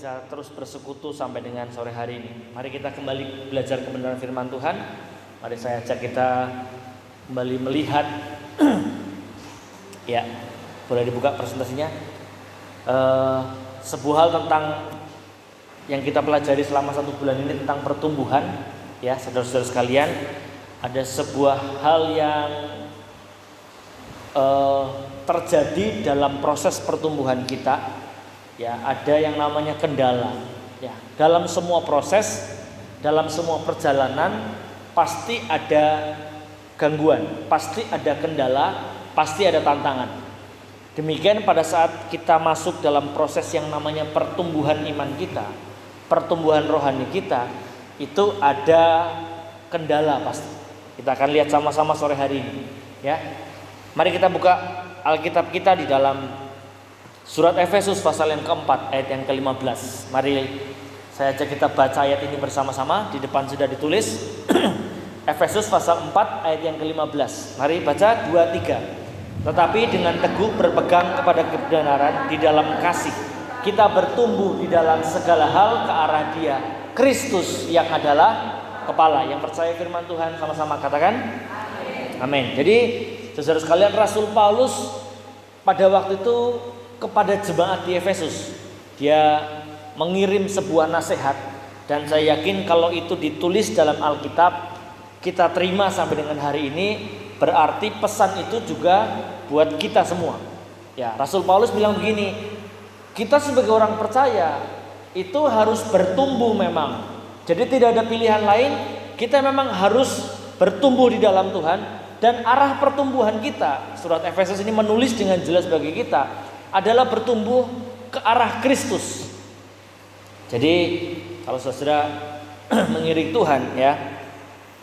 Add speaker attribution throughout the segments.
Speaker 1: bisa terus bersekutu sampai dengan sore hari ini. Mari kita kembali belajar kebenaran firman Tuhan. Mari saya ajak kita kembali melihat ya, boleh dibuka presentasinya. Sebuah hal tentang yang kita pelajari selama 1 bulan ini tentang pertumbuhan. Ya, saudara-saudara sekalian, ada sebuah hal yang terjadi dalam proses pertumbuhan kita. Ya, ada yang namanya kendala. Ya, dalam semua proses, dalam semua perjalanan pasti ada gangguan, pasti ada kendala, pasti ada tantangan. Demikian pada saat kita masuk dalam proses yang namanya pertumbuhan iman kita, pertumbuhan rohani kita, itu ada kendala pasti. Kita akan lihat sama-sama sore hari ini, ya. Mari kita buka Alkitab kita di dalam Surat Efesus pasal yang keempat ayat yang ke-15. Mari saya ajak kita baca ayat ini bersama-sama. Di depan sudah ditulis Efesus pasal 4 ayat yang ke-15. Mari baca 2-3. Tetapi dengan teguh berpegang kepada kebenaran di dalam kasih, kita bertumbuh di dalam segala hal ke arah Dia, Kristus yang adalah kepala. Yang percaya firman Tuhan sama-sama katakan amin. Jadi saudara sekalian, Rasul Paulus pada waktu itu kepada jemaat di Efesus, dia mengirim sebuah nasihat, dan saya yakin kalau itu ditulis dalam Alkitab, kita terima sampai dengan hari ini, berarti pesan itu juga buat kita semua. Ya, Rasul Paulus bilang begini, kita sebagai orang percaya itu harus bertumbuh memang. Jadi tidak ada pilihan lain, kita memang harus bertumbuh di dalam Tuhan, dan arah pertumbuhan kita, surat Efesus ini menulis dengan jelas bagi kita, adalah bertumbuh ke arah Kristus. Jadi kalau saudara mengiring Tuhan, ya,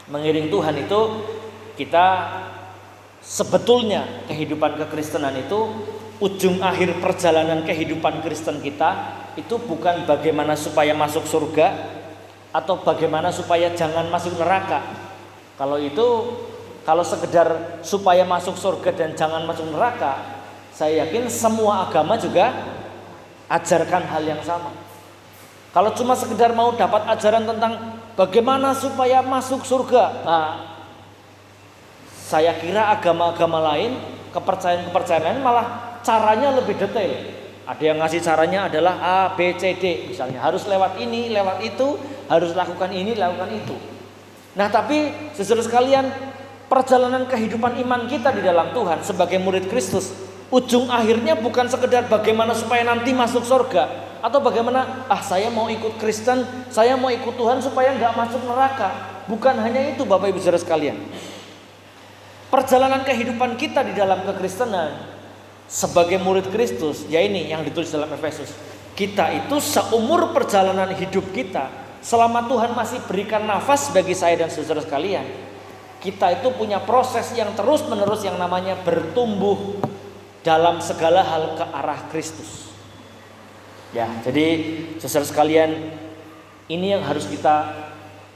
Speaker 1: mengiring Tuhan itu kita sebetulnya kehidupan kekristenan itu, ujung akhir perjalanan kehidupan Kristen kita itu bukan bagaimana supaya masuk surga atau bagaimana supaya jangan masuk neraka. Kalau sekedar supaya masuk surga dan jangan masuk neraka, saya yakin semua agama juga ajarkan hal yang sama. Kalau cuma sekedar mau dapat ajaran tentang bagaimana supaya masuk surga, saya kira agama-agama lain, kepercayaan-kepercayaan lain malah caranya lebih detail. Ada yang ngasih caranya adalah A, B, C, D misalnya, harus lewat ini, lewat itu, harus lakukan ini, lakukan itu. Nah, tapi saudara sekalian, perjalanan kehidupan iman kita di dalam Tuhan sebagai murid Kristus, ujung akhirnya bukan sekedar bagaimana supaya nanti masuk surga, atau bagaimana saya mau ikut Kristen, saya mau ikut Tuhan supaya nggak masuk neraka. Bukan hanya itu Bapak Ibu Saudara sekalian. Perjalanan kehidupan kita di dalam kekristenan sebagai murid Kristus, ya ini yang ditulis dalam Efesus. Kita itu seumur perjalanan hidup kita, selama Tuhan masih berikan nafas bagi saya dan saudara sekalian, kita itu punya proses yang terus menerus yang namanya bertumbuh dalam segala hal ke arah Kristus. Ya, jadi saudara sekalian, ini yang harus kita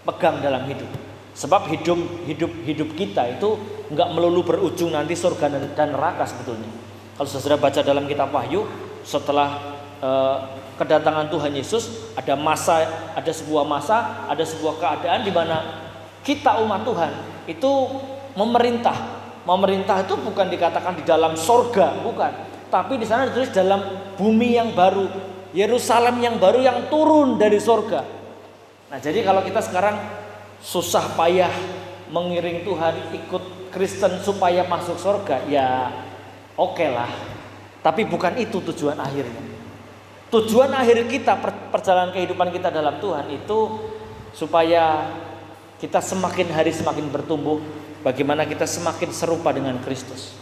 Speaker 1: pegang dalam hidup. Sebab hidup kita itu enggak melulu berujung nanti surga dan neraka sebetulnya. Kalau saudara baca dalam kitab Wahyu, setelah kedatangan Tuhan Yesus, ada sebuah masa, ada sebuah keadaan di mana kita umat Tuhan itu memerintah. Memerintah itu bukan dikatakan di dalam sorga, bukan. Tapi di sana ditulis dalam bumi yang baru, Yerusalem yang baru yang turun dari sorga. Nah, jadi kalau kita sekarang susah payah mengiring Tuhan, ikut Kristen supaya masuk sorga, ya oke lah. Tapi bukan itu tujuan akhirnya. Tujuan akhir kita, perjalanan kehidupan kita dalam Tuhan itu supaya kita semakin hari semakin bertumbuh. Bagaimana kita semakin serupa dengan Kristus.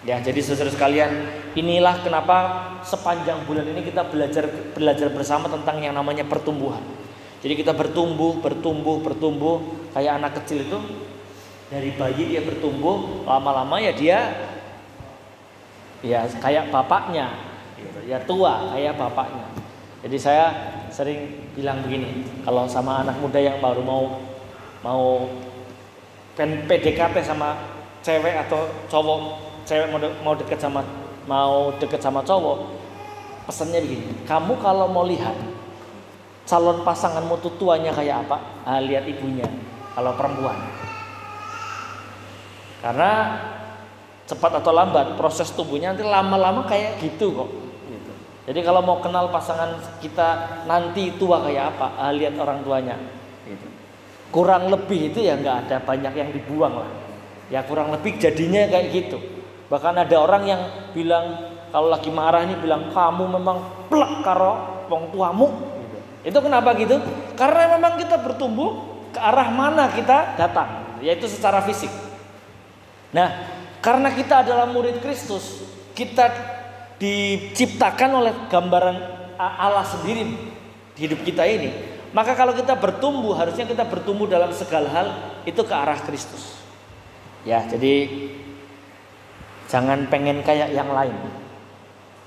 Speaker 1: Ya, jadi saudara sekalian, inilah kenapa sepanjang bulan ini kita belajar bersama tentang yang namanya pertumbuhan. Jadi kita bertumbuh kayak anak kecil itu, dari bayi dia bertumbuh, lama-lama ya dia ya kayak bapaknya, gitu. Ya tua kayak bapaknya. Jadi saya sering bilang begini, kalau sama anak muda yang baru mau PDKT sama cewek atau cowok, cewek mau deket sama cowok, pesannya begini, kamu kalau mau lihat calon pasanganmu tuh tuanya kayak apa? Lihat ibunya kalau perempuan. Karena cepat atau lambat proses tumbuhnya nanti lama-lama kayak gitu kok. Gitu. Jadi kalau mau kenal pasangan kita nanti tua kayak apa? Lihat orang tuanya. Gitu. Kurang lebih itu ya nggak ada banyak yang dibuang lah. Ya kurang lebih jadinya kayak gitu. Bahkan ada orang yang bilang kalau lagi marah nih bilang kamu memang plek karo wong tuamu. Gitu. Itu kenapa gitu? Karena memang kita bertumbuh ke arah mana kita datang, yaitu secara fisik. Nah, karena kita adalah murid Kristus, kita diciptakan oleh gambaran Allah sendiri di hidup kita ini. Maka kalau kita bertumbuh, harusnya kita bertumbuh dalam segala hal itu ke arah Kristus. Ya, jadi jangan pengen kayak yang lain.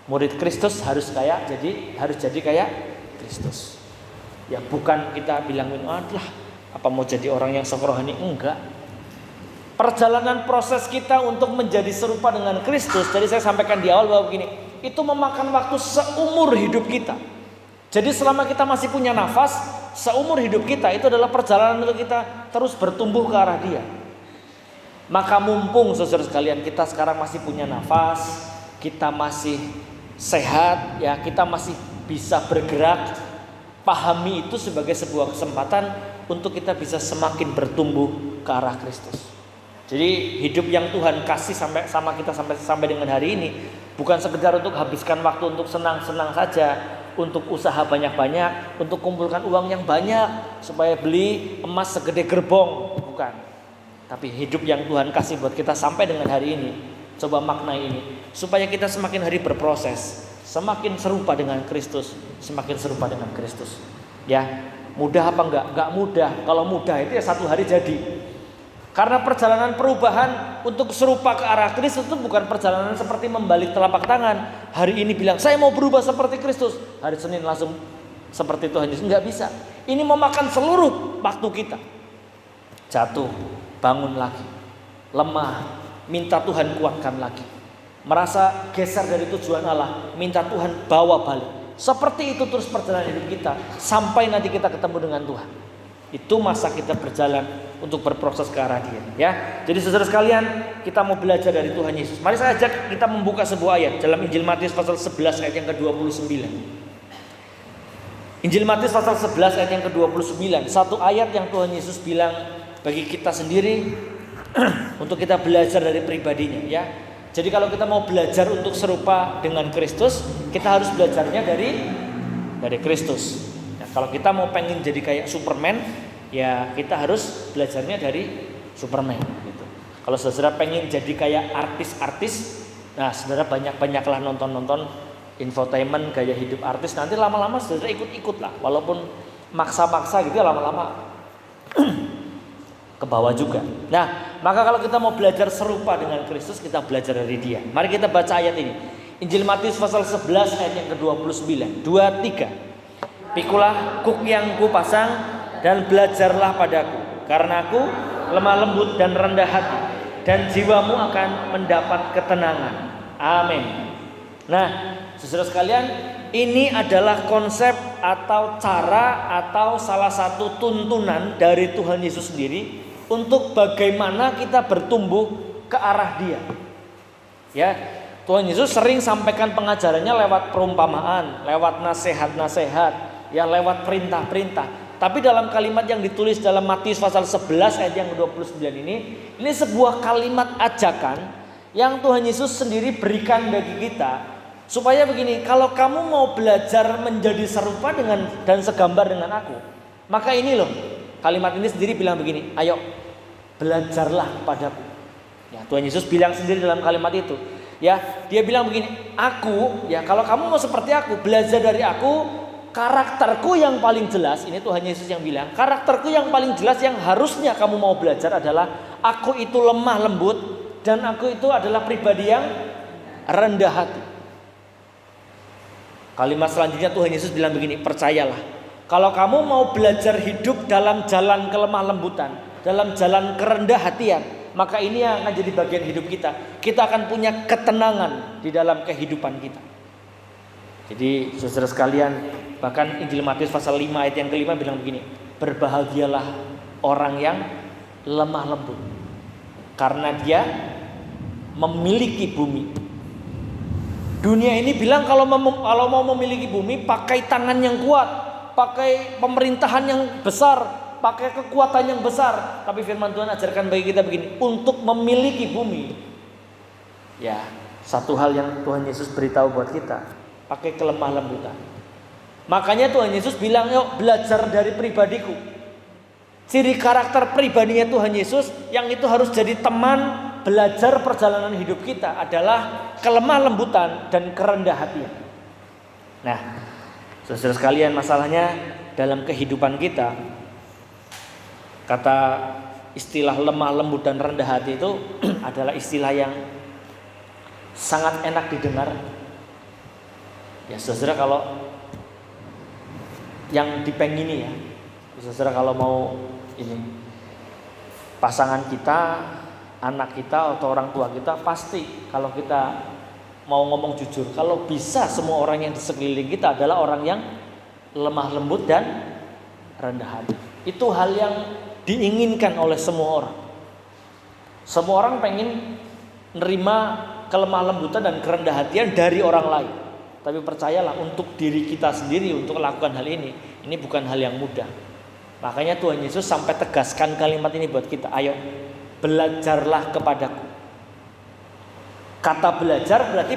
Speaker 1: Murid Kristus harus jadi kayak Kristus. Ya, bukan kita bilangin, "Alah, apa mau jadi orang yang sok rohani?" Enggak. Perjalanan proses kita untuk menjadi serupa dengan Kristus, jadi saya sampaikan di awal bahwa begini, itu memakan waktu seumur hidup kita. Jadi selama kita masih punya nafas, seumur hidup kita itu adalah perjalanan untuk kita terus bertumbuh ke arah Dia. Maka mumpung saudara sekalian kita sekarang masih punya nafas, kita masih sehat, ya kita masih bisa bergerak, pahami itu sebagai sebuah kesempatan untuk kita bisa semakin bertumbuh ke arah Kristus. Jadi hidup yang Tuhan kasih sama kita sampai dengan hari ini bukan sekedar untuk habiskan waktu untuk senang-senang saja, untuk usaha banyak-banyak, untuk kumpulkan uang yang banyak supaya beli emas segede gerbong, bukan. Tapi hidup yang Tuhan kasih buat kita sampai dengan hari ini, coba maknai ini supaya kita semakin hari berproses, semakin serupa dengan Kristus, semakin serupa dengan Kristus. Ya, mudah apa enggak? Enggak mudah. Kalau mudah itu ya satu hari jadi. Karena perjalanan perubahan untuk serupa ke arah Kristus itu bukan perjalanan seperti membalik telapak tangan. Hari ini bilang saya mau berubah seperti Kristus, hari Senin langsung seperti Tuhan Yesus. Enggak bisa. Ini memakan seluruh waktu kita. Jatuh, bangun lagi, lemah, minta Tuhan kuatkan lagi. Merasa geser dari tujuan Allah, minta Tuhan bawa balik. Seperti itu terus perjalanan hidup kita sampai nanti kita ketemu dengan Tuhan. Itu masa kita berjalan untuk berproses ke arah Dia, ya. Jadi saudara sekalian, kita mau belajar dari Tuhan Yesus. Mari saya ajak kita membuka sebuah ayat dalam Injil Matius pasal 11 ayat yang ke-29. Injil Matius pasal 11 ayat yang ke-29, satu ayat yang Tuhan Yesus bilang bagi kita sendiri untuk kita belajar dari pribadinya, ya. Jadi kalau kita mau belajar untuk serupa dengan Kristus, kita harus belajarnya dari Kristus. Nah, kalau kita mau pengen jadi kayak Superman, ya kita harus belajarnya dari Superman gitu. Kalau saudara pengen jadi kayak artis-artis, nah saudara banyak-banyaklah nonton infotainment gaya hidup artis, nanti lama-lama saudara ikut-ikut lah, walaupun maksa-maksa gitu ya, lama-lama ke bawah juga. Nah, maka kalau kita mau belajar serupa dengan Kristus, kita belajar dari Dia. Mari kita baca ayat ini. Injil Matius pasal 11 ayat yang ke-29. 2-3. Pikulah kuk yang kupasang dan belajarlah padaku, karena aku lemah lembut dan rendah hati, dan jiwamu akan mendapat ketenangan. Amin. Nah, saudara sekalian, ini adalah konsep atau cara atau salah satu tuntunan dari Tuhan Yesus sendiri untuk bagaimana kita bertumbuh ke arah Dia. Ya, Tuhan Yesus sering sampaikan pengajarannya lewat perumpamaan, lewat nasihat-nasihat, ya lewat perintah-perintah. Tapi dalam kalimat yang ditulis dalam Matius pasal 11 ayat yang ke-29 ini sebuah kalimat ajakan yang Tuhan Yesus sendiri berikan bagi kita supaya begini, kalau kamu mau belajar menjadi serupa dengan dan segambar dengan aku, maka ini loh, kalimat ini sendiri bilang begini, ayo belajarlah kepadaku. Ya, Tuhan Yesus bilang sendiri dalam kalimat itu. Ya, Dia bilang begini, aku, ya kalau kamu mau seperti aku, belajar dari aku. Karakterku yang paling jelas, ini Tuhan Yesus yang bilang, karakterku yang paling jelas yang harusnya kamu mau belajar adalah aku itu lemah lembut dan aku itu adalah pribadi yang rendah hati. Kalimat selanjutnya Tuhan Yesus bilang begini, percayalah, kalau kamu mau belajar hidup dalam jalan kelemah lembutan, dalam jalan kerendah hatian, maka ini yang akan jadi bagian hidup kita. Kita akan punya ketenangan di dalam kehidupan kita. Jadi saudara sekalian, bahkan Injil Matius pasal 5 ayat yang kelima bilang begini, berbahagialah orang yang lemah lembut, karena dia memiliki bumi. Dunia ini bilang kalau mau memiliki bumi pakai tangan yang kuat, pakai pemerintahan yang besar, pakai kekuatan yang besar. Tapi firman Tuhan ajarkan bagi kita begini, untuk memiliki bumi, ya satu hal yang Tuhan Yesus beritahu buat kita, pakai kelemah lembutan. Makanya Tuhan Yesus bilang, yuk belajar dari pribadiku. Ciri karakter pribadinya Tuhan Yesus yang itu harus jadi teman belajar perjalanan hidup kita adalah kelemah lembutan dan kerendah hatian. Nah, saudara sekalian, masalahnya dalam kehidupan kita, kata istilah lemah lembut dan rendah hati itu adalah istilah yang sangat enak didengar. Ya saudara, kalau yang dipengini ya, saudara kalau mau ini pasangan kita, anak kita atau orang tua kita, pasti kalau kita mau ngomong jujur, kalau bisa semua orang yang di sekeliling kita adalah orang yang lemah lembut dan rendah hati. Itu hal yang diinginkan oleh semua orang. Semua orang pengen nerima kelemah lembutan dan kerendah hatian dari orang lain. Tapi percayalah, untuk diri kita sendiri untuk melakukan hal ini bukan hal yang mudah. Makanya Tuhan Yesus sampai tegaskan kalimat ini buat kita, ayo belajarlah kepadaku. Kata belajar berarti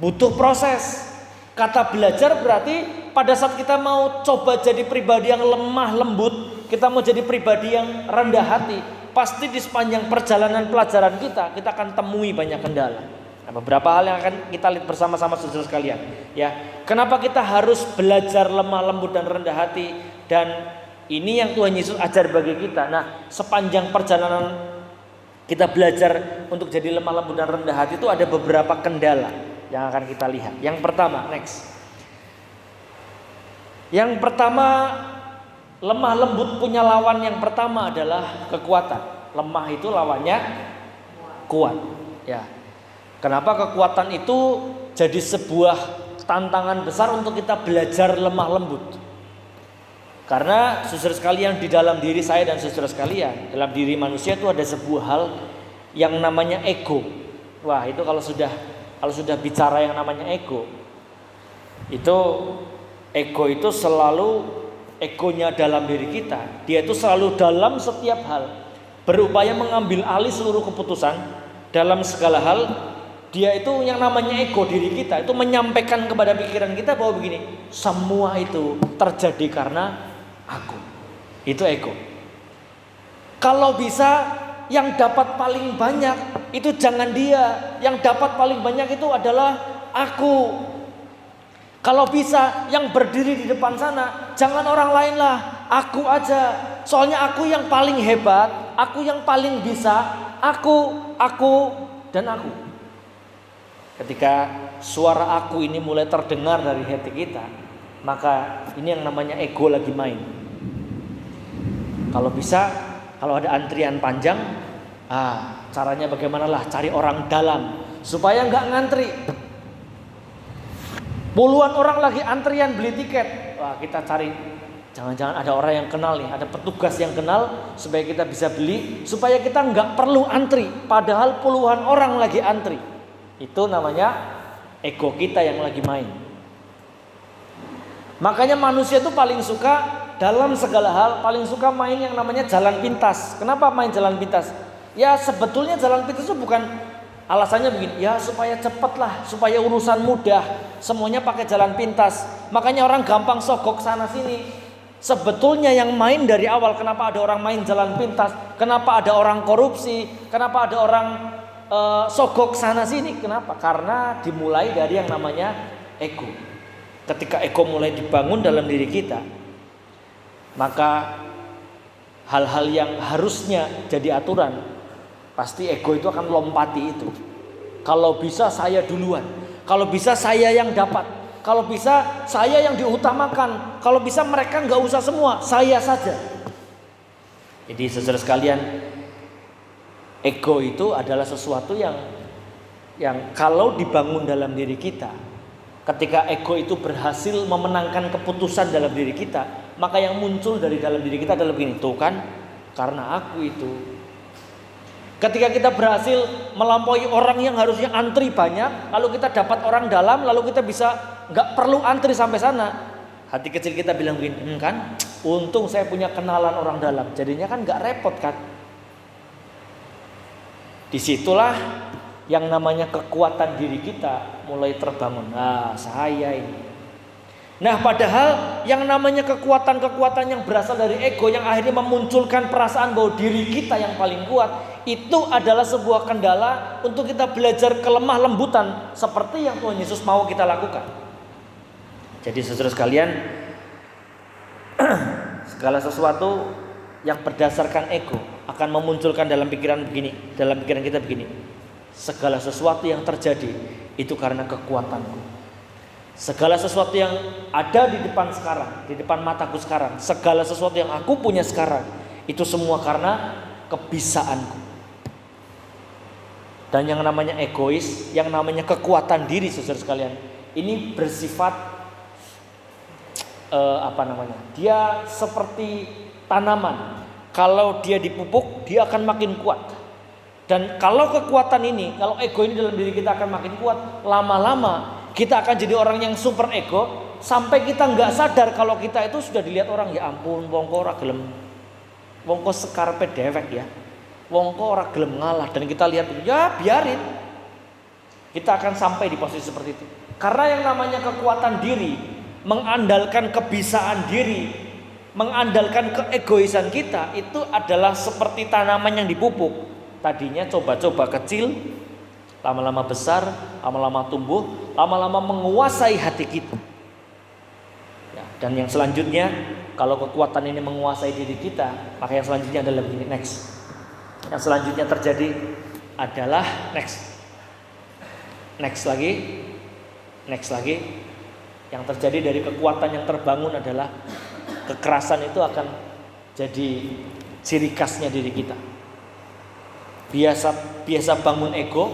Speaker 1: butuh proses. Kata belajar berarti pada saat kita mau coba jadi pribadi yang lemah lembut, kita mau jadi pribadi yang rendah hati, pasti di sepanjang perjalanan pelajaran kita akan temui banyak kendala. Nah, beberapa hal yang akan kita lihat bersama-sama saudara sekalian. Ya, kenapa kita harus belajar lemah lembut dan rendah hati, dan ini yang Tuhan Yesus ajar bagi kita. Nah, sepanjang perjalanan kita belajar untuk jadi lemah lembut dan rendah hati itu ada beberapa kendala yang akan kita lihat. Yang pertama, next. Yang pertama, lemah lembut punya lawan yang pertama adalah kekuatan. Lemah itu lawannya kuat. Ya. Kenapa kekuatan itu jadi sebuah tantangan besar untuk kita belajar lemah lembut? Karena saudara sekalian, di dalam diri saya dan saudara sekalian, dalam diri manusia itu ada sebuah hal yang namanya ego. Wah, itu kalau sudah bicara yang namanya ego, itu selalu egonya dalam diri kita. Dia itu selalu dalam setiap hal berupaya mengambil alih seluruh keputusan dalam segala hal. Dia itu yang namanya ego diri kita, itu menyampaikan kepada pikiran kita bahwa begini, semua itu terjadi karena aku. Itu ego. Kalau bisa yang dapat paling banyak itu jangan dia, yang dapat paling banyak itu adalah aku. Kalau bisa yang berdiri di depan sana jangan orang lain lah, aku aja. Soalnya aku yang paling hebat, aku yang paling bisa, aku dan aku. Ketika suara aku ini mulai terdengar dari hati kita, maka ini yang namanya ego lagi main. Kalau bisa, kalau ada antrian panjang, caranya bagaimana lah, cari orang dalam supaya nggak ngantri. Puluhan orang lagi antrian beli tiket, wah kita cari, jangan-jangan ada orang yang kenal nih, ada petugas yang kenal supaya kita bisa beli, supaya kita nggak perlu antri. Padahal puluhan orang lagi antri. Itu namanya ego kita yang lagi main. Makanya manusia itu paling suka dalam segala hal, paling suka main yang namanya jalan pintas. Kenapa main jalan pintas? Ya sebetulnya jalan pintas itu bukan alasannya begini, ya supaya cepet lah, supaya urusan mudah, semuanya pakai jalan pintas. Makanya orang gampang sogok sana sini. Sebetulnya yang main dari awal, kenapa ada orang main jalan pintas, kenapa ada orang korupsi, kenapa ada orang sogok sana sini, kenapa? Karena dimulai dari yang namanya ego. Ketika ego mulai dibangun dalam diri kita, maka hal-hal yang harusnya jadi aturan, pasti ego itu akan lompati itu. Kalau bisa saya duluan, kalau bisa saya yang dapat, kalau bisa saya yang diutamakan, kalau bisa mereka nggak usah semua, saya saja. Jadi saudara sekalian, ego itu adalah sesuatu yang kalau dibangun dalam diri kita, Ketika ego itu berhasil memenangkan keputusan dalam diri kita, maka yang muncul dari dalam diri kita adalah begini, tuh kan, karena aku itu. Ketika kita berhasil melampaui orang yang harusnya antri banyak, lalu kita dapat orang dalam, lalu kita bisa nggak perlu antri sampai sana. Hati kecil kita bilang begini, kan, untung saya punya kenalan orang dalam, jadinya kan nggak repot kan. Disitulah yang namanya kekuatan diri kita mulai terbangun. Nah, saya ini. Nah, padahal yang namanya kekuatan-kekuatan yang berasal dari ego yang akhirnya memunculkan perasaan bahwa diri kita yang paling kuat, itu adalah sebuah kendala untuk kita belajar kelemah lembutan seperti yang Tuhan Yesus mau kita lakukan. Jadi saudara sekalian, segala sesuatu yang berdasarkan ego akan memunculkan dalam pikiran kita begini. Segala sesuatu yang terjadi itu karena kekuatanku. Segala sesuatu yang ada di depan sekarang, di depan mataku sekarang, segala sesuatu yang aku punya sekarang, itu semua karena kebisaanku. Dan yang namanya egois, yang namanya kekuatan diri, saudara sekalian, ini bersifat dia seperti tanaman. Kalau dia dipupuk, dia akan makin kuat. Dan kalau kekuatan ini, kalau ego ini dalam diri kita akan makin kuat, lama-lama kita akan jadi orang yang super ego, sampai kita nggak sadar kalau kita itu sudah dilihat orang, ya ampun, wongko ora gelem, wongko sekarpe dewek ya, wongko ora gelem ngalah, dan kita lihat, ya biarin, kita akan sampai di posisi seperti itu. Karena yang namanya kekuatan diri, mengandalkan kebisaan diri, mengandalkan keegoisan kita, itu adalah seperti tanaman yang dipupuk. Tadinya coba-coba kecil, lama-lama besar, lama-lama tumbuh, lama-lama menguasai hati kita. Ya, dan yang selanjutnya, kalau kekuatan ini menguasai diri kita, maka yang selanjutnya adalah begini, next. Yang selanjutnya terjadi adalah next lagi. Yang terjadi dari kekuatan yang terbangun adalah kekerasan itu akan jadi ciri khasnya diri kita. Biasa bangun ego,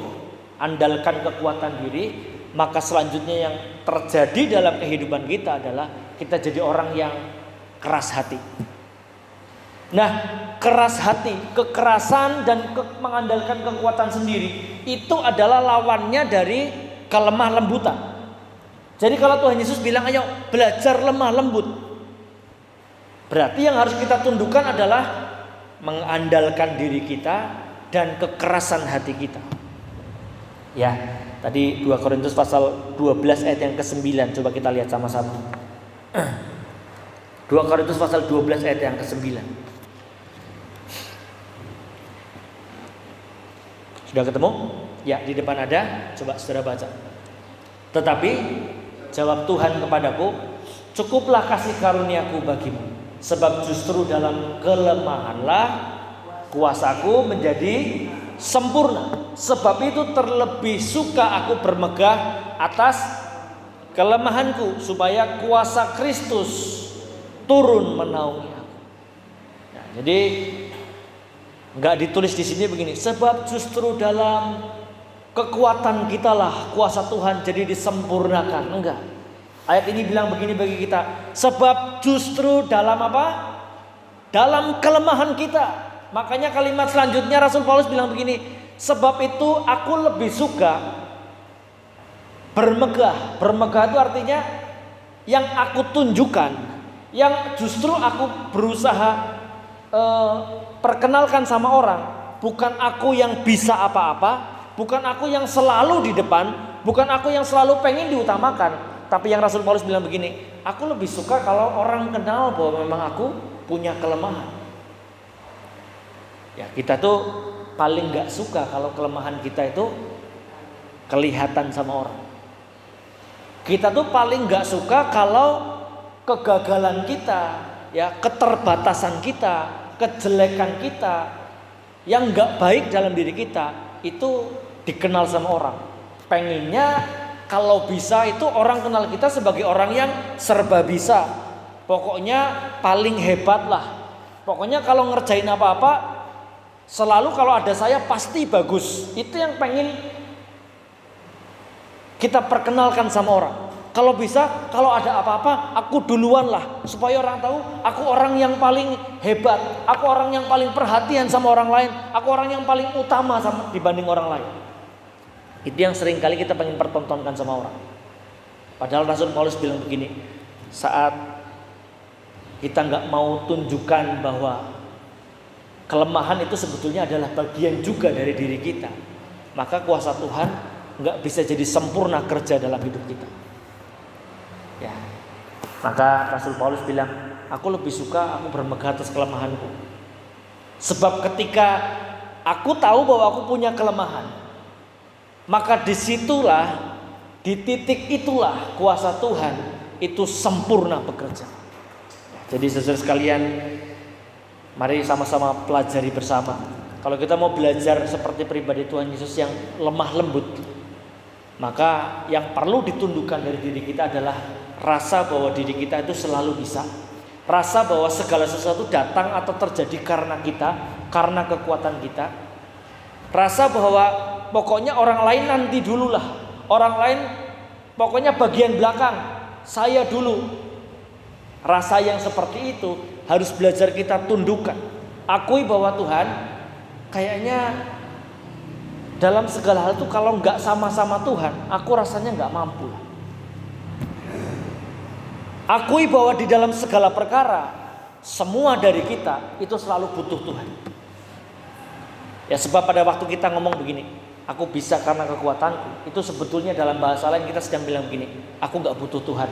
Speaker 1: andalkan kekuatan diri, maka selanjutnya yang terjadi dalam kehidupan kita adalah kita jadi orang yang keras hati. Nah, keras hati, kekerasan dan mengandalkan kekuatan sendiri itu adalah lawannya dari kelemah lembutan. Jadi kalau Tuhan Yesus bilang ayo belajar lemah lembut, berarti yang harus kita tundukkan adalah mengandalkan diri kita dan kekerasan hati kita. Ya, tadi 2 Korintus pasal 12 ayat yang ke-9, coba kita lihat sama-sama. 2 Korintus pasal 12 ayat yang ke-9. Sudah ketemu? Ya, di depan ada, coba saudara baca. Tetapi jawab Tuhan kepadaku, cukuplah kasih karuniaku bagimu, sebab justru dalam kelemahanlah kuasaku menjadi sempurna. Sebab itu terlebih suka aku bermegah atas kelemahanku, supaya kuasa Kristus turun menaungi aku. Nah, jadi nggak ditulis di sini begini, sebab justru dalam kekuatan kita lah kuasa Tuhan jadi disempurnakan. Enggak. Ayat ini bilang begini bagi kita, sebab justru dalam apa? Dalam kelemahan kita. Makanya kalimat selanjutnya Rasul Paulus bilang begini, sebab itu aku lebih suka bermegah. Bermegah itu artinya yang aku tunjukkan, yang justru aku berusaha perkenalkan sama orang, bukan aku yang bisa apa-apa, bukan aku yang selalu di depan, bukan aku yang selalu pengen diutamakan, tapi yang Rasul Paulus bilang begini, aku lebih suka kalau orang kenal bahwa memang aku punya kelemahan. Ya, kita tuh paling gak suka kalau kelemahan kita itu kelihatan sama orang. Kita tuh paling gak suka kalau kegagalan kita, ya, keterbatasan kita, kejelekan kita yang gak baik dalam diri kita itu dikenal sama orang. Pengennya kalau bisa itu orang kenal kita sebagai orang yang serba bisa. Pokoknya paling hebat lah. Pokoknya kalau ngerjain apa-apa selalu kalau ada saya pasti bagus. Itu yang pengen kita perkenalkan sama orang. Kalau bisa, kalau ada apa-apa, aku duluan lah. Supaya orang tahu, aku orang yang paling hebat. Aku orang yang paling perhatian sama orang lain. Aku orang yang paling utama dibanding orang lain. Itu yang sering kali kita pengen pertontonkan sama orang. Padahal Rasul Paulus bilang begini, saat kita nggak mau tunjukkan bahwa kelemahan itu sebetulnya adalah bagian juga dari diri kita, maka kuasa Tuhan nggak bisa jadi sempurna kerja dalam hidup kita. Ya, maka Rasul Paulus bilang, aku lebih suka aku bermegah atas kelemahanku. Sebab ketika aku tahu bahwa aku punya kelemahan, maka disitulah, di titik itulah kuasa Tuhan itu sempurna bekerja. Jadi saudara sekalian, mari sama-sama pelajari bersama. Kalau kita mau belajar seperti pribadi Tuhan Yesus yang lemah lembut, maka yang perlu ditundukkan dari diri kita adalah rasa bahwa diri kita itu selalu bisa. Rasa bahwa segala sesuatu datang atau terjadi karena kita, karena kekuatan kita. Rasa bahwa pokoknya orang lain nanti dululah. Orang lain pokoknya bagian belakang, saya dulu. Rasa yang seperti itu harus belajar kita tundukkan. Akui bahwa Tuhan kayaknya dalam segala hal itu kalau nggak sama-sama Tuhan, aku rasanya nggak mampu. Akui bahwa di dalam segala perkara, semua dari kita itu selalu butuh Tuhan. Ya, sebab pada waktu kita ngomong begini, aku bisa karena kekuatanku, itu sebetulnya dalam bahasa lain kita sedang bilang begini, aku nggak butuh Tuhan.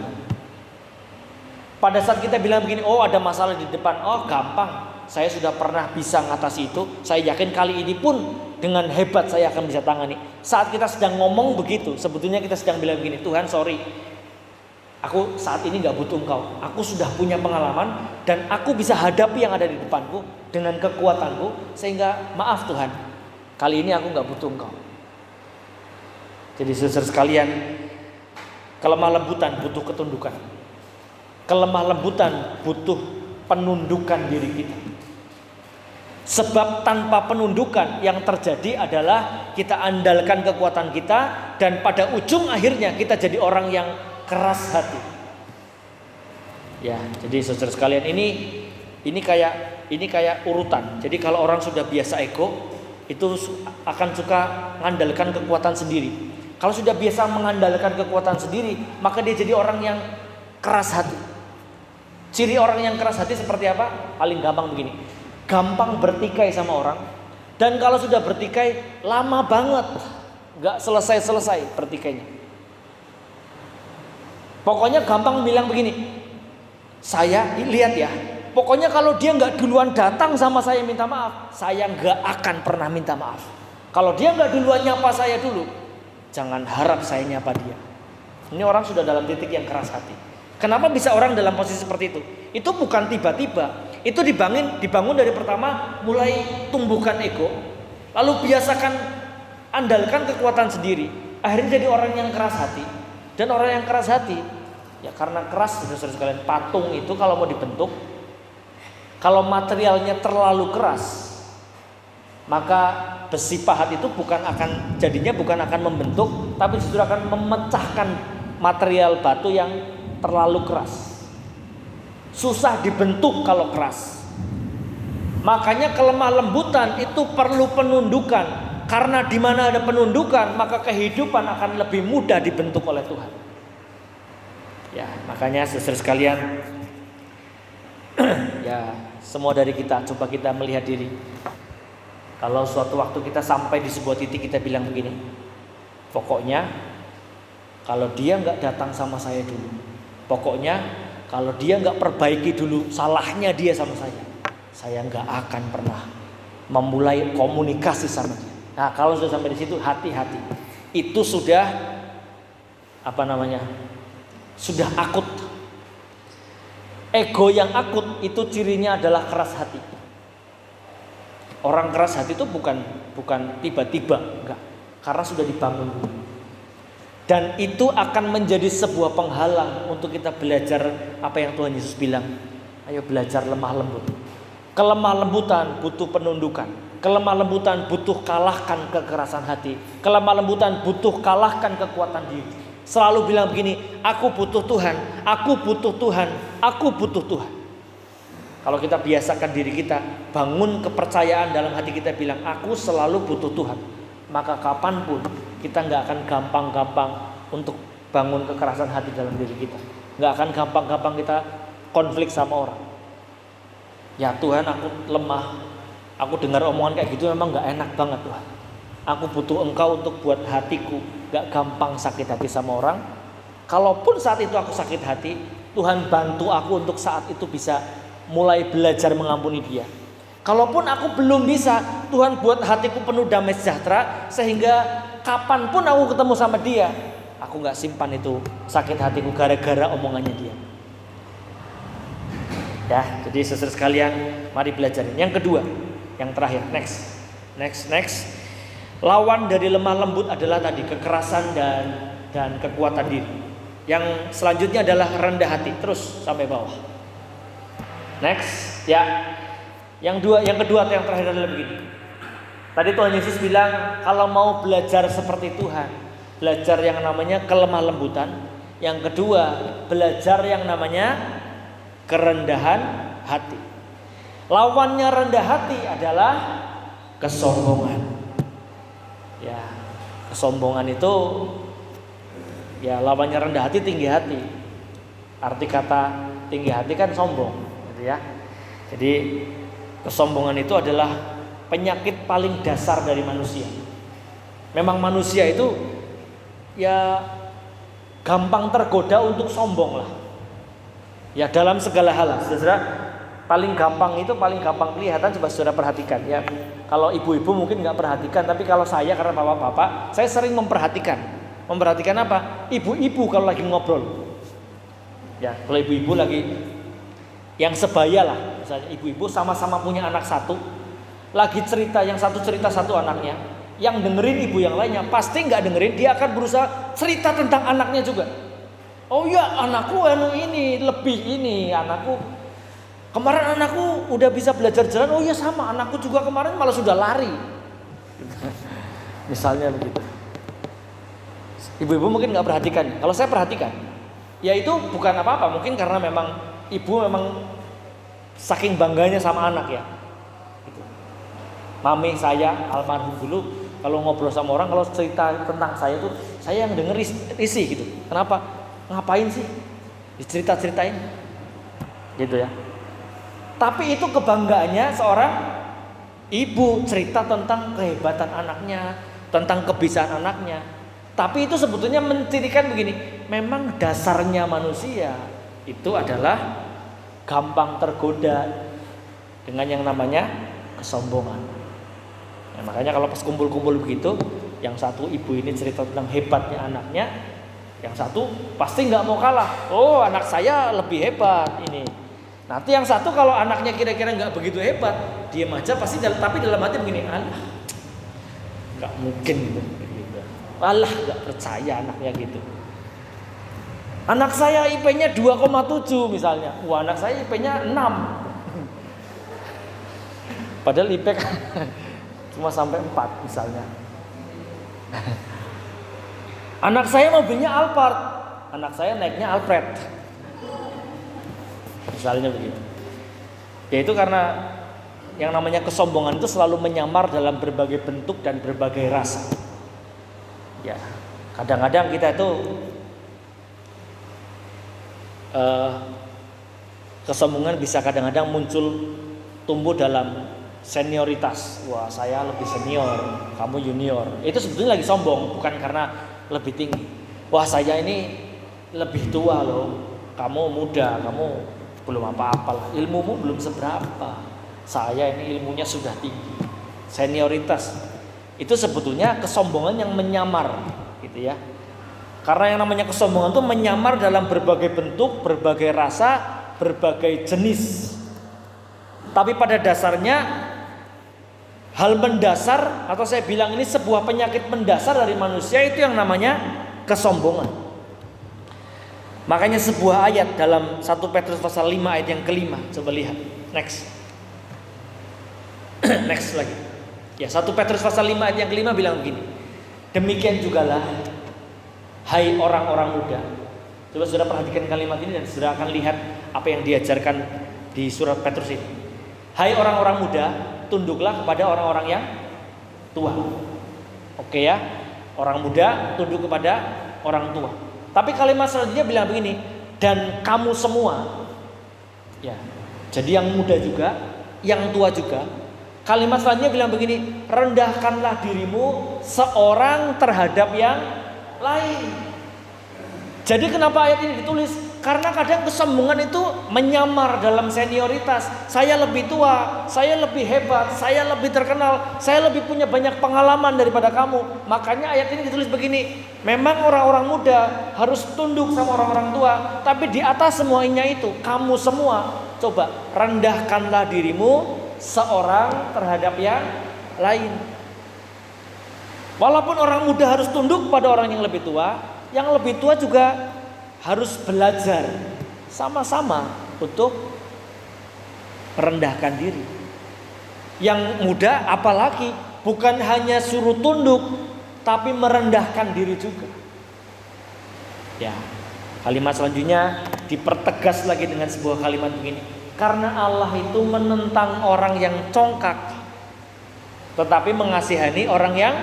Speaker 1: Pada saat kita bilang begini, oh ada masalah di depan, oh gampang, saya sudah pernah bisa ngatasi itu, saya yakin kali ini pun dengan hebat saya akan bisa tangani. Saat kita sedang ngomong begitu, sebetulnya kita sedang bilang begini, Tuhan sorry, aku saat ini gak butuh Engkau, aku sudah punya pengalaman dan aku bisa hadapi yang ada di depanku dengan kekuatanku, sehingga maaf Tuhan, kali ini aku gak butuh Engkau. Jadi saudara sekalian, kelemah lembutan butuh ketundukan. Kelemah lembutan butuh penundukan diri kita. Sebab tanpa penundukan yang terjadi adalah kita andalkan kekuatan kita dan pada ujung akhirnya kita jadi orang yang keras hati. Ya, jadi saudara sekalian ini kayak urutan. Jadi kalau orang sudah biasa ego, itu akan suka mengandalkan kekuatan sendiri. Kalau sudah biasa mengandalkan kekuatan sendiri, maka dia jadi orang yang keras hati. Ciri orang yang keras hati seperti apa? Paling gampang begini, gampang bertikai sama orang. Dan kalau sudah bertikai, lama banget, gak selesai-selesai bertikainya. Pokoknya gampang bilang begini, saya lihat ya, pokoknya kalau dia gak duluan datang sama saya minta maaf, saya gak akan pernah minta maaf. Kalau dia gak duluan nyapa saya dulu, jangan harap saya nyapa dia. Ini orang sudah dalam titik yang keras hati. Kenapa bisa orang dalam posisi seperti itu? Itu bukan tiba-tiba. Itu dibangun dari pertama mulai tumbuhkan ego, lalu biasakan andalkan kekuatan sendiri. Akhirnya jadi orang yang keras hati. Dan orang yang keras hati, ya karena keras, saudara sekalian, patung itu kalau mau dibentuk, kalau materialnya terlalu keras, maka besi pahat itu bukan akan membentuk, tapi justru akan memecahkan material batu yang terlalu keras. Susah dibentuk kalau keras. Makanya kelemah lembutan itu perlu penundukan. Karena di mana ada penundukan, maka kehidupan akan lebih mudah dibentuk oleh Tuhan. Ya, makanya saudara sekalian, ya semua dari kita coba kita melihat diri. Kalau suatu waktu kita sampai di sebuah titik kita bilang begini, pokoknya kalau dia nggak datang sama saya dulu, pokoknya kalau dia nggak perbaiki dulu salahnya dia sama saya nggak akan pernah memulai komunikasi sama dia. Nah, kalau sudah sampai di situ, hati-hati. Itu sudah sudah akut. Ego yang akut itu cirinya adalah keras hati. Orang keras hati itu bukan tiba-tiba, enggak. Karena sudah dibangun dulu. Dan itu akan menjadi sebuah penghalang untuk kita belajar apa yang Tuhan Yesus bilang. Ayo belajar lemah lembut. Kelemah lembutan butuh penundukan. Kelemah lembutan butuh kalahkan kekerasan hati. Kelemah lembutan butuh kalahkan kekuatan diri. Selalu bilang begini, aku butuh Tuhan, aku butuh Tuhan, aku butuh Tuhan. Kalau kita biasakan diri kita, bangun kepercayaan dalam hati kita bilang, aku selalu butuh Tuhan, maka kapanpun kita nggak akan gampang-gampang untuk bangun kekerasan hati dalam diri kita. Nggak akan gampang-gampang kita konflik sama orang. Ya Tuhan, aku lemah, aku dengar omongan kayak gitu memang nggak enak banget Tuhan. Aku butuh Engkau untuk buat hatiku nggak gampang sakit hati sama orang. Kalaupun saat itu aku sakit hati, Tuhan bantu aku untuk saat itu bisa mulai belajar mengampuni dia. Kalaupun aku belum bisa, Tuhan buat hatiku penuh damai sejahtera, sehingga kapanpun aku ketemu sama dia, aku nggak simpan itu sakit hatiku gara-gara omongannya dia. Ya, jadi saudara sekalian, mari belajarin. Yang kedua, yang terakhir, next. Lawan dari lemah lembut adalah tadi kekerasan dan kekuatan diri. Yang selanjutnya adalah rendah hati, terus sampai bawah. Next, ya. Yang kedua atau yang terakhir adalah begini. Tadi Tuhan Yesus bilang kalau mau belajar seperti Tuhan, belajar yang namanya kelemah lembutan. Yang kedua, belajar yang namanya kerendahan hati. Lawannya rendah hati adalah kesombongan. Ya, kesombongan itu ya lawannya rendah hati tinggi hati. Arti kata tinggi hati kan sombong, gitu ya. Jadi kesombongan itu adalah penyakit paling dasar dari manusia. Memang manusia itu ya gampang tergoda untuk sombong lah. Ya dalam segala hal, saudara, paling gampang kelihatan, coba saudara perhatikan ya. Kalau ibu-ibu mungkin nggak perhatikan, tapi kalau saya karena bapak-bapak, saya sering memperhatikan. Memperhatikan apa? Ibu-ibu kalau lagi ngobrol. Ya, kalau ibu-ibu lagi yang sebaya lah, misalnya ibu-ibu sama-sama punya anak satu, lagi cerita, yang satu cerita satu anaknya, yang dengerin ibu yang lainnya pasti nggak dengerin, dia akan berusaha cerita tentang anaknya juga. Oh ya, anakku anakku kemarin anakku udah bisa belajar jalan. Oh ya sama, anakku juga kemarin malah sudah lari. Misalnya begitu. Ibu-ibu mungkin nggak perhatikan. Kalau saya perhatikan, ya itu bukan apa-apa. Mungkin karena memang ibu memang saking bangganya sama anak ya. Gitu. Mami saya almarhum dulu kalau ngobrol sama orang, kalau cerita tentang saya tuh saya yang denger risih gitu. Kenapa? Ngapain sih dicerita-ceritain gitu ya. Tapi itu kebanggaannya seorang ibu, cerita tentang kehebatan anaknya, tentang kebiasaan anaknya. Tapi itu sebetulnya mencirikan begini, memang dasarnya manusia itu adalah gampang tergoda dengan yang namanya kesombongan. Nah, makanya kalau pas kumpul-kumpul begitu, yang satu ibu ini cerita tentang hebatnya anaknya, yang satu pasti nggak mau kalah. Oh, anak saya lebih hebat ini. Nanti yang satu kalau anaknya kira-kira nggak begitu hebat, diam aja pasti. Tapi dalam hati begini, alah, nggak mungkin gitu. Alah, nggak percaya anaknya gitu. Anak saya IP-nya 2,7 misalnya. Wah, anak saya IP-nya 6. Padahal IP cuma sampai 4 misalnya. Anak saya mobilnya Alphard, anak saya naiknya Alfred. Misalnya begitu. Ya itu karena yang namanya kesombongan itu selalu menyamar dalam berbagai bentuk dan berbagai rasa. Ya, kadang-kadang kita itu kesombongan bisa kadang-kadang muncul tumbuh dalam senioritas. Wah, saya lebih senior, kamu junior. Itu sebetulnya lagi sombong, bukan karena lebih tinggi. Wah, saya ini lebih tua loh, kamu muda, kamu belum apa-apa lah, ilmumu belum seberapa, saya ini ilmunya sudah tinggi. Senioritas itu sebetulnya kesombongan yang menyamar gitu ya. Karena yang namanya kesombongan itu menyamar dalam berbagai bentuk, berbagai rasa, berbagai jenis. Tapi pada dasarnya hal mendasar, atau saya bilang ini sebuah penyakit mendasar dari manusia, itu yang namanya kesombongan. Makanya sebuah ayat dalam 1 Petrus pasal 5 ayat yang kelima, coba lihat. Next lagi. Ya, 1 Petrus pasal 5 ayat yang kelima bilang begini. Demikian jugalah Hai orang-orang muda. Coba saudara perhatikan kalimat ini dan saudara akan lihat apa yang diajarkan di surat Petrus ini. Hai orang-orang muda, tunduklah kepada orang-orang yang tua. Oke ya, orang muda tunduk kepada orang tua. Tapi kalimat selanjutnya bilang begini, dan kamu semua, ya, jadi yang muda juga, yang tua juga. Kalimat selanjutnya bilang begini, rendahkanlah dirimu seorang terhadap yang lain. Jadi kenapa ayat ini ditulis? Karena kadang kesombongan itu menyamar dalam senioritas. Saya lebih tua, saya lebih hebat, saya lebih terkenal, saya lebih punya banyak pengalaman daripada kamu. Makanya ayat ini ditulis begini. Memang orang-orang muda harus tunduk sama orang-orang tua, tapi di atas semuanya itu, kamu semua coba rendahkanlah dirimu seorang terhadap yang lain. Walaupun orang muda harus tunduk pada orang yang lebih tua, yang lebih tua juga harus belajar sama-sama untuk merendahkan diri. Yang muda apalagi bukan hanya suruh tunduk, tapi merendahkan diri juga. Ya, kalimat selanjutnya dipertegas lagi dengan sebuah kalimat begini. Karena Allah itu menentang orang yang congkak, tetapi mengasihani orang yang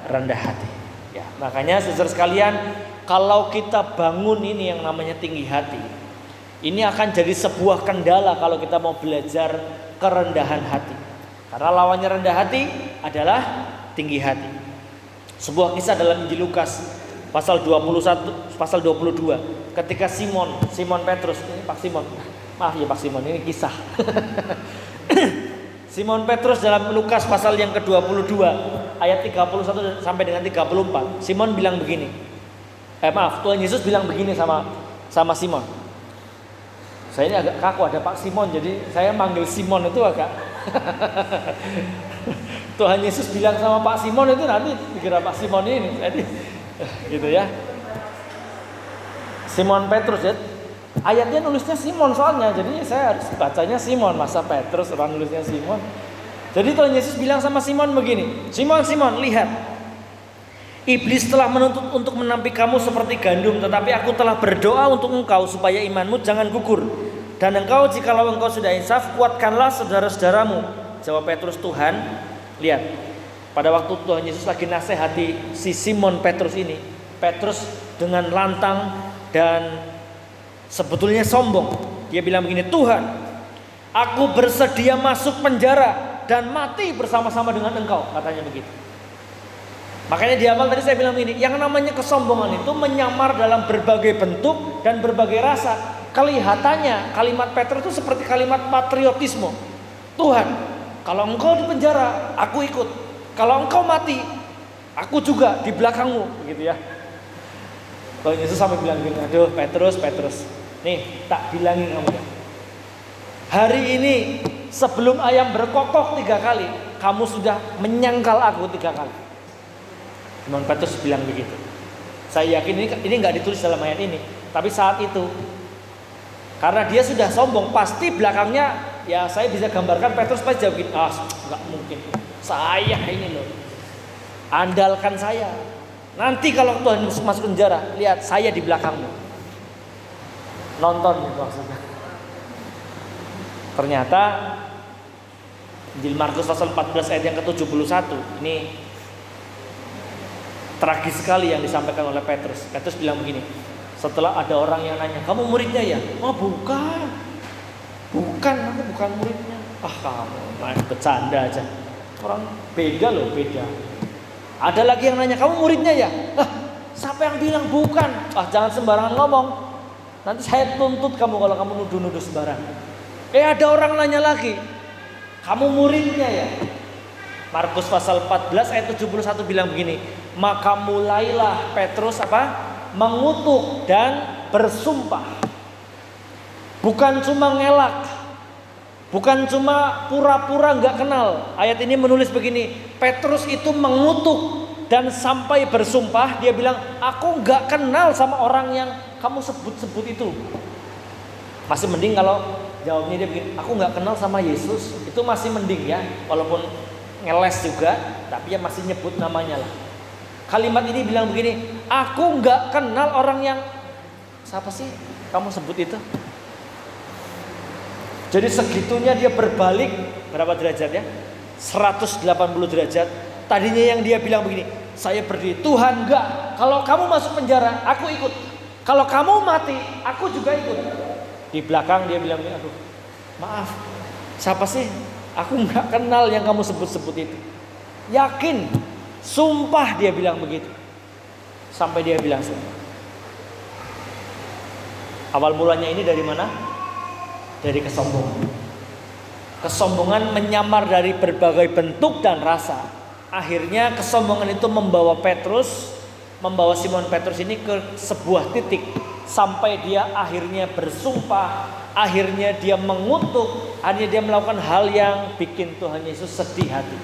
Speaker 1: rendah hati. Ya, makanya saudara sekalian, kalau kita bangun ini yang namanya tinggi hati, ini akan jadi sebuah kendala kalau kita mau belajar kerendahan hati. Karena lawannya rendah hati adalah tinggi hati. Sebuah kisah dalam Injil Lukas pasal 21, pasal 22, ketika Simon Petrus, ini Pak Simon. Maaf ya Pak Simon, ini kisah. Simon Petrus dalam Lukas pasal yang ke-22 ayat 31 sampai dengan 34. Simon bilang begini. Tuhan Yesus bilang begini sama Simon. Saya ini agak kaku ada Pak Simon, jadi saya manggil Simon itu agak Tuhan Yesus bilang sama Pak Simon itu nanti dikira Pak Simon ini. Jadi gitu ya. Simon Petrus ya. Ayatnya nulisnya Simon soalnya, jadi saya harus bacanya Simon, masa Petrus orang nulisnya Simon. Jadi Tuhan Yesus bilang sama Simon begini, Simon, lihat, iblis telah menuntut untuk menampik kamu seperti gandum, tetapi aku telah berdoa untuk engkau supaya imanmu jangan gugur. Dan engkau, jikalau engkau sudah insaf, kuatkanlah saudara-saudaramu. Jawab Petrus, Tuhan, lihat, pada waktu Tuhan Yesus lagi nasihati si Simon Petrus ini, Petrus dengan lantang dan sebetulnya sombong. Dia bilang begini, Tuhan, aku bersedia masuk penjara dan mati bersama-sama dengan engkau, katanya begitu. Makanya di awal tadi saya bilang begini, yang namanya kesombongan itu menyamar dalam berbagai bentuk dan berbagai rasa. Kelihatannya kalimat Petrus itu seperti kalimat patriotisme. Tuhan, kalau engkau di penjara, aku ikut. Kalau engkau mati, aku juga di belakangmu, begitu ya. Tuhan Yesus sampai bilang gini, aduh Petrus, nih tak bilangin kamu ya. Hari ini sebelum ayam berkokok 3 kali, kamu sudah menyangkal aku 3 kali. Simon Petrus bilang begitu. Saya yakin ini nggak ditulis dalam ayat ini, tapi saat itu karena dia sudah sombong, pasti belakangnya ya saya bisa gambarkan Petrus pasti jawab gitu, nggak mungkin. Saya ini loh, andalkan saya. Nanti kalau Tuhan masuk penjara, lihat saya di belakangmu. Nonton gitu maksudnya. Ternyata Injil Markus pasal 14 ayat yang ke-71 ini tragis sekali yang disampaikan oleh Petrus. Petrus bilang begini, setelah ada orang yang nanya, kamu muridnya ya? Oh bukan, aku bukan muridnya. Kamu main bercanda aja. Orang beda loh, beda. Ada lagi yang nanya, kamu muridnya ya? Siapa yang bilang bukan? Jangan sembarangan ngomong. Nanti saya tuntut kamu kalau kamu nuduh-nuduh sembarangan. Ada orang nanya lagi, kamu muridnya ya? Markus pasal 14 ayat 71 bilang begini, maka mulailah Petrus mengutuk dan bersumpah. Bukan cuma ngelak, bukan cuma pura-pura gak kenal. Ayat ini menulis begini, Petrus itu mengutuk dan sampai bersumpah. Dia bilang, aku gak kenal sama orang yang kamu sebut-sebut itu. Masih mending kalau jawabnya dia begini, aku gak kenal sama Yesus. Itu masih mending ya, walaupun ngeles juga, tapi ya masih nyebut namanya lah. Kalimat ini bilang begini, Aku nggak kenal orang yang, siapa sih kamu sebut itu? Jadi segitunya dia berbalik berapa derajat ya? 180 derajat. Tadinya yang dia bilang begini, saya berdiri, Tuhan enggak, kalau kamu masuk penjara aku ikut, kalau kamu mati aku juga ikut. Di belakang dia bilang, aduh maaf, siapa sih? Aku enggak kenal yang kamu sebut-sebut itu. Yakin, sumpah dia bilang begitu. Sampai dia bilang sumpah. Awal mulanya ini dari mana? Dari kesombongan. Kesombongan menyamar dari berbagai bentuk dan rasa. Akhirnya kesombongan itu membawa Simon Petrus ini ke sebuah titik. Sampai dia akhirnya bersumpah, akhirnya dia mengutuk, akhirnya dia melakukan hal yang bikin Tuhan Yesus sedih hati.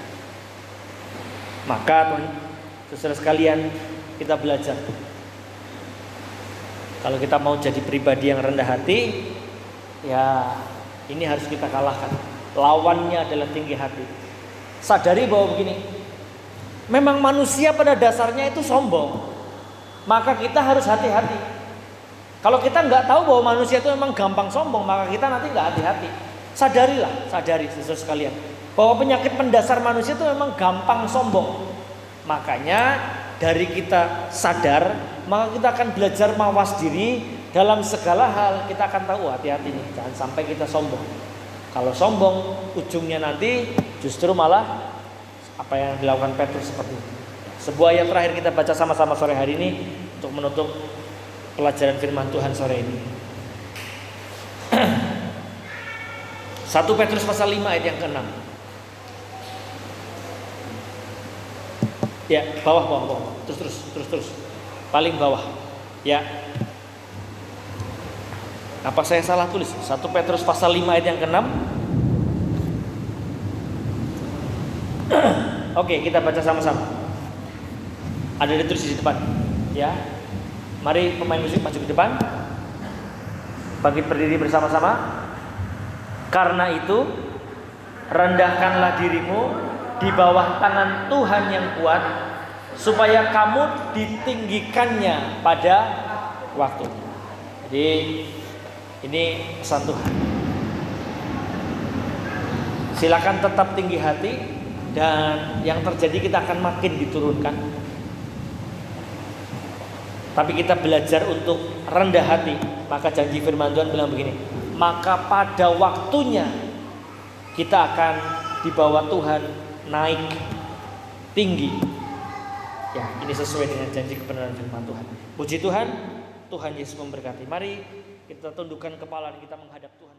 Speaker 1: Maka saudara sekalian, kita belajar. Kalau kita mau jadi pribadi yang rendah hati, ya ini harus kita kalahkan. Lawannya adalah tinggi hati. Sadari bahwa begini, memang manusia pada dasarnya itu sombong. Maka kita harus hati-hati. Kalau kita nggak tahu bahwa manusia itu memang gampang sombong, maka kita nanti nggak hati-hati. Sadari saudara sekalian, bahwa penyakit mendasar manusia itu memang gampang sombong. Makanya dari kita sadar, maka kita akan belajar mawas diri dalam segala hal. Kita akan tahu hati-hati nih, jangan sampai kita sombong. Kalau sombong, ujungnya nanti justru malah apa yang dilakukan Petrus seperti itu. Sebuah ayat terakhir kita baca sama-sama sore hari ini untuk menutup pelajaran firman Tuhan sore ini. 1 Petrus pasal 5 ayat yang ke-6. Ya, bawah. Terus. Paling bawah. Ya. Apa saya salah tulis? 1 Petrus pasal 5 ayat yang ke-6. Oke, kita baca sama-sama. Ada ditulis di depan. Ya. Mari pemain musik maju ke depan. Bangkit berdiri bersama-sama. Karena itu, rendahkanlah dirimu di bawah tangan Tuhan yang kuat, supaya kamu ditinggikannya pada waktunya. Jadi ini pesan Tuhan. Silakan tetap tinggi hati, dan yang terjadi kita akan makin diturunkan. Tapi kita belajar untuk rendah hati. Maka janji firman Tuhan bilang begini, maka pada waktunya kita akan dibawa Tuhan naik tinggi. Ya, ini sesuai dengan janji kebenaran firman Tuhan. Puji Tuhan, Tuhan Yesus memberkati. Mari kita tundukkan kepala dan kita menghadap Tuhan.